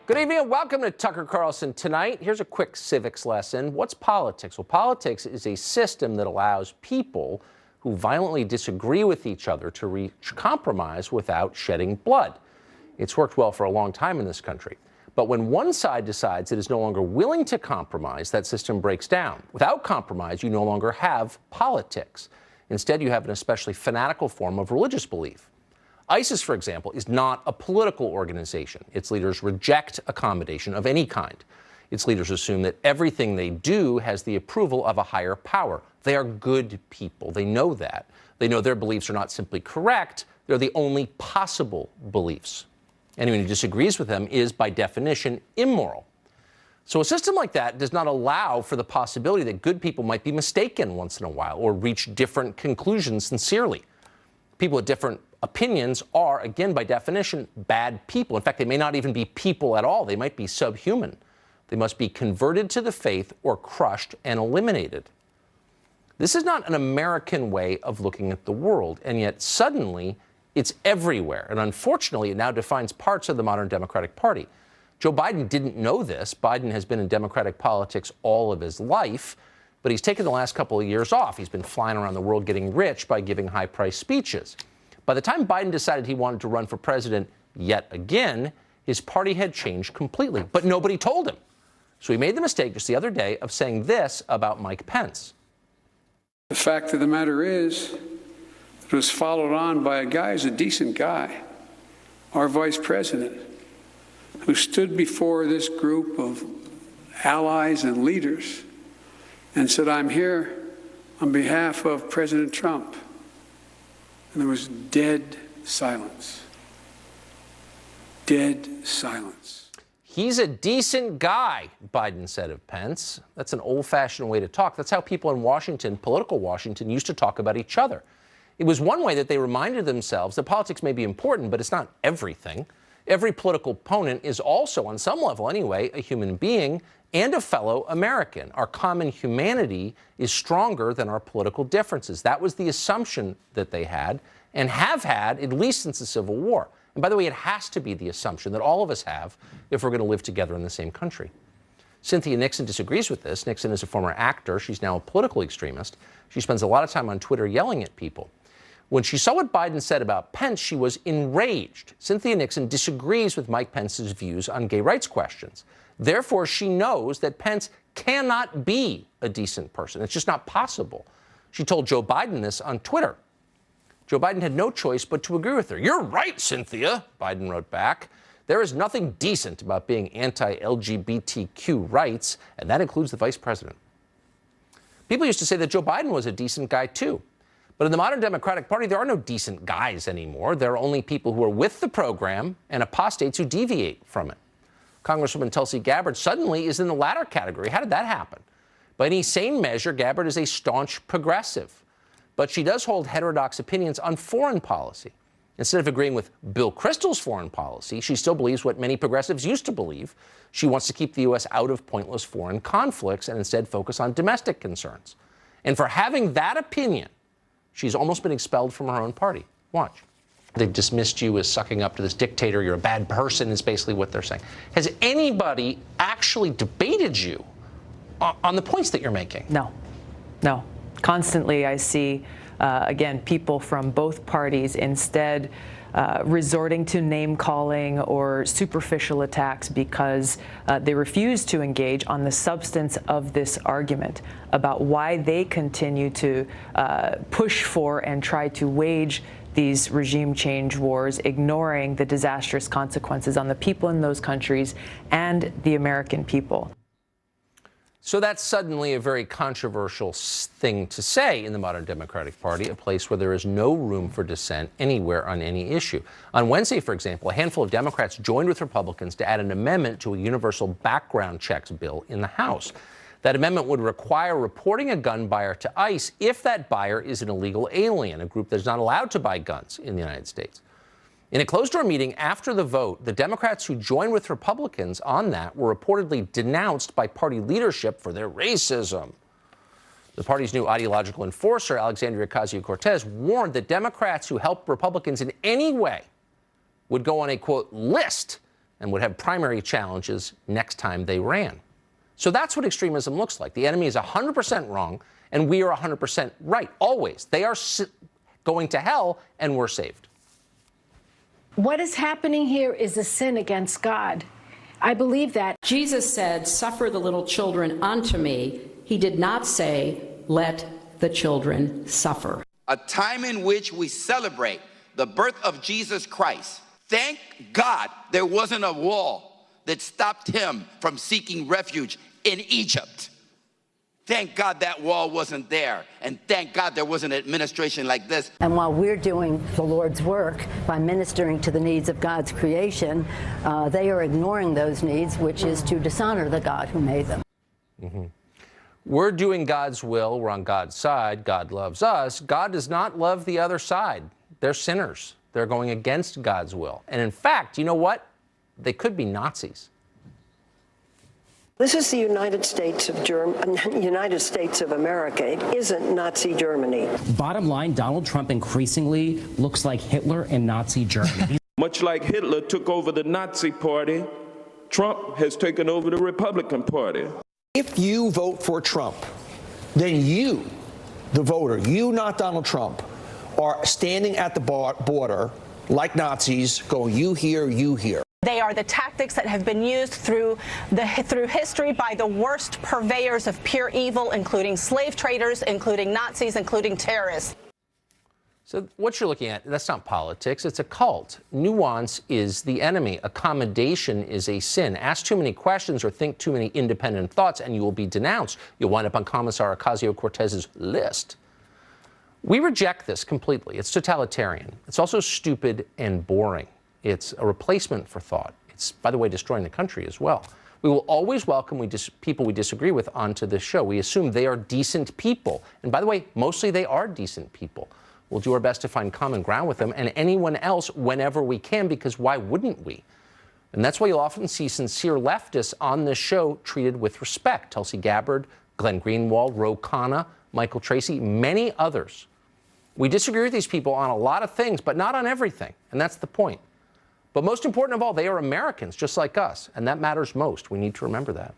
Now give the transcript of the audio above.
Good evening and welcome to Tucker Carlson Tonight. Here's a quick civics lesson. What's politics? Well, politics is a system that allows people who violently disagree with each other to reach compromise without shedding blood. It's worked well for a long time in this country. But when one side decides it is no longer willing to compromise, that system breaks down. Without compromise, you no longer have politics. Instead, you have an especially fanatical form of religious belief. ISIS, for example, is not a political organization. Its leaders reject accommodation of any kind. Its leaders assume that everything they do has the approval of a higher power. They are good people. They know that. They know their beliefs are not simply correct, they're the only possible beliefs. Anyone who disagrees with them is, by definition, immoral. So a system like that does not allow for the possibility that good people might be mistaken once in a while or reach different conclusions sincerely. People with different opinions are, again, by definition, bad people. In fact, they may not even be people at all. They might be subhuman. They must be converted to the faith or crushed and eliminated. This is not an American way of looking at the world, and yet suddenly it's everywhere. And unfortunately, it now defines parts of the modern Democratic Party. Joe Biden didn't know this. Biden has been in Democratic politics all of his life, but he's taken the last couple of years off. He's been flying around the world getting rich by giving high-priced speeches. By the time Biden decided he wanted to run for president yet again, his party had changed completely, but nobody told him. So he made the mistake just the other day of saying this about Mike Pence. The fact of the matter is, it was followed on by a guy who's a decent guy, our vice president, who stood before this group of allies and leaders and said, "I'm here on behalf of President Trump." And there was dead silence. Dead silence. He's a decent guy, Biden said of Pence. That's an old-fashioned way to talk. That's how people in Washington, political Washington, used to talk about each other. It was one way that they reminded themselves that politics may be important, but it's not everything. Every political opponent is also, on some level anyway, a human being and a fellow American. Our common humanity is stronger than our political differences. That was the assumption that they had and have had at least since the Civil War. And by the way, it has to be the assumption that all of us have if we're going to live together in the same country. Cynthia Nixon disagrees with this. Nixon is a former actor. She's now a political extremist. She spends a lot of time on Twitter yelling at people. When she saw what Biden said about Pence, she was enraged. Cynthia Nixon disagrees with Mike Pence's views on gay rights questions. Therefore, she knows that Pence cannot be a decent person. It's just not possible. She told Joe Biden this on Twitter. Joe Biden had no choice but to agree with her. "You're right, Cynthia," Biden wrote back. "There is nothing decent about being anti-LGBTQ rights, and that includes the vice president." People used to say that Joe Biden was a decent guy, too. But in the modern Democratic Party, there are no decent guys anymore. There are only people who are with the program and apostates who deviate from it. Congresswoman Tulsi Gabbard suddenly is in the latter category. How did that happen? By any sane measure, Gabbard is a staunch progressive. But she does hold heterodox opinions on foreign policy. Instead of agreeing with Bill Kristol's foreign policy, she still believes what many progressives used to believe. She wants to keep the U.S. out of pointless foreign conflicts and instead focus on domestic concerns. And for having that opinion, she's almost been expelled from her own party. Watch. They've dismissed you as sucking up to this dictator. You're a bad person is basically what they're saying. Has anybody actually debated you on the points that you're making? No. Constantly I see, again, people from both parties instead resorting to name-calling or superficial attacks because they refuse to engage on the substance of this argument about why they continue to push for and try to wage these regime change wars, ignoring the disastrous consequences on the people in those countries and the American people. So that's suddenly a very controversial thing to say in the modern Democratic Party, a place where there is no room for dissent anywhere on any issue. On Wednesday, for example, a handful of Democrats joined with Republicans to add an amendment to a universal background checks bill in the House. That amendment would require reporting a gun buyer to ICE if that buyer is an illegal alien, a group that is not allowed to buy guns in the United States. In a closed-door meeting after the vote, the Democrats who joined with Republicans on that were reportedly denounced by party leadership for their racism. The party's new ideological enforcer, Alexandria Ocasio-Cortez, warned that Democrats who helped Republicans in any way would go on a, quote, list and would have primary challenges next time they ran. So that's what extremism looks like. The enemy is 100% wrong, and we are 100% right, always. They are going to hell, and we're saved. What is happening here is a sin against God. I believe that. Jesus said, "Suffer the little children unto me." He did not say, "Let the children suffer." A time in which we celebrate the birth of Jesus Christ. Thank God there wasn't a wall that stopped him from seeking refuge in Egypt. Thank God that wall wasn't there. And thank God there was an administration like this. And while we're doing the Lord's work by ministering to the needs of God's creation, they are ignoring those needs, which is to dishonor the God who made them. Mm-hmm. We're doing God's will. We're on God's side. God loves us. God does not love the other side. They're sinners. They're going against God's will. And in fact, you know what? They could be Nazis. This is the United States of America. It isn't Nazi Germany. Bottom line, Donald Trump increasingly looks like Hitler in Nazi Germany. Much like Hitler took over the Nazi Party, Trump has taken over the Republican Party. If you vote for Trump, then you, the voter, you, not Donald Trump, are standing at the border like Nazis going, you here, you here. They are the tactics that have been used through history by the worst purveyors of pure evil, including slave traders, including Nazis, including terrorists. So what you're looking at, that's not politics, it's a cult. Nuance is the enemy. Accommodation is a sin. Ask too many questions or think too many independent thoughts and you will be denounced. You'll wind up on Commissar Ocasio-Cortez's list. We reject this completely. It's totalitarian. It's also stupid and boring. It's a replacement for thought. It's, by the way, destroying the country as well. We will always welcome people we disagree with onto this show. We assume they are decent people. And by the way, mostly they are decent people. We'll do our best to find common ground with them and anyone else whenever we can, because why wouldn't we? And that's why you'll often see sincere leftists on this show treated with respect. Tulsi Gabbard, Glenn Greenwald, Ro Khanna, Michael Tracy, many others. We disagree with these people on a lot of things, but not on everything. And that's the point. But most important of all, they are Americans just like us, and that matters most. We need to remember that.